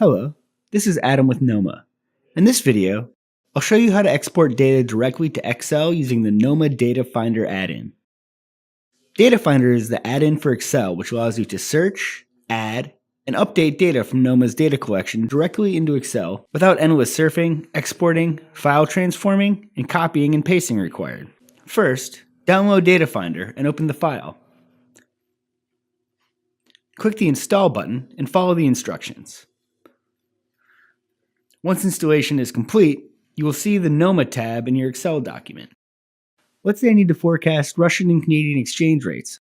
Hello, this is Adam with Knoema. In this video, I'll show you how to export data directly to Excel using the Knoema Data Finder add-in. Data Finder is the add-in for Excel which allows you to search, add, and update data from Knoema's data collection directly into Excel without endless surfing, exporting, file transforming, and copying and pasting required. First, download Data Finder and open the file. Click the Install button and follow the instructions. Once installation is complete, you will see the Knoema tab in your Excel document. Let's say I need to forecast Russian and Canadian exchange rates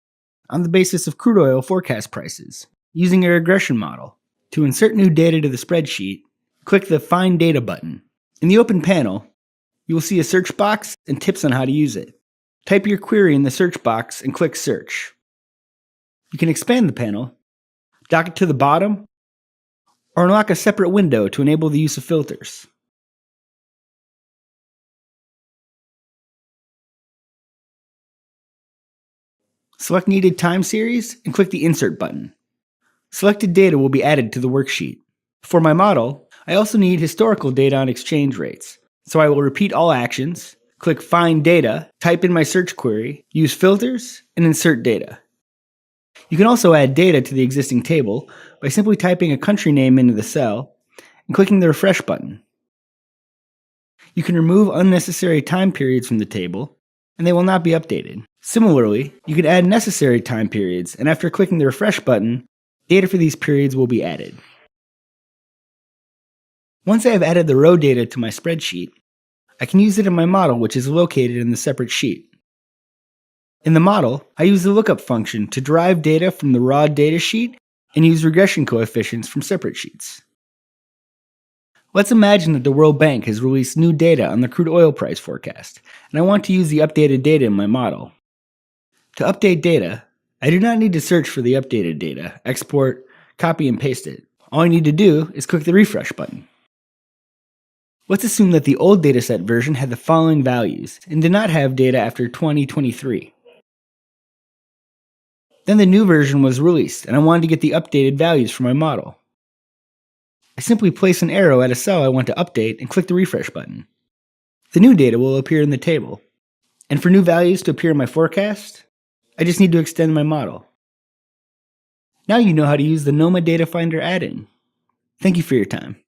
on the basis of crude oil forecast prices using a regression model. To insert new data to the spreadsheet, click the Find Data button. In the open panel, you will see a search box and tips on how to use it. Type your query in the search box and click Search. You can expand the panel, dock it to the bottom, or unlock a separate window to enable the use of filters. Select needed time series and click the Insert button. Selected data will be added to the worksheet. For my model, I also need historical data on exchange rates, so I will repeat all actions, click Find Data, type in my search query, use filters, and insert data. You can also add data to the existing table by simply typing a country name into the cell and clicking the Refresh button. You can remove unnecessary time periods from the table, and they will not be updated. Similarly, you can add necessary time periods, and after clicking the Refresh button, data for these periods will be added. Once I have added the row data to my spreadsheet, I can use it in my model, which is located in the separate sheet. In the model, I use the Lookup function to derive data from the raw data sheet and use regression coefficients from separate sheets. Let's imagine that the World Bank has released new data on the crude oil price forecast, and I want to use the updated data in my model. To update data, I do not need to search for the updated data, export, copy, and paste it. All I need to do is click the Refresh button. Let's assume that the old dataset version had the following values and did not have data after 2023. Then the new version was released, and I wanted to get the updated values for my model. I simply place an arrow at a cell I want to update and click the Refresh button. The new data will appear in the table. And for new values to appear in my forecast, I just need to extend my model. Now you know how to use the Knoema Data Finder add-in. Thank you for your time.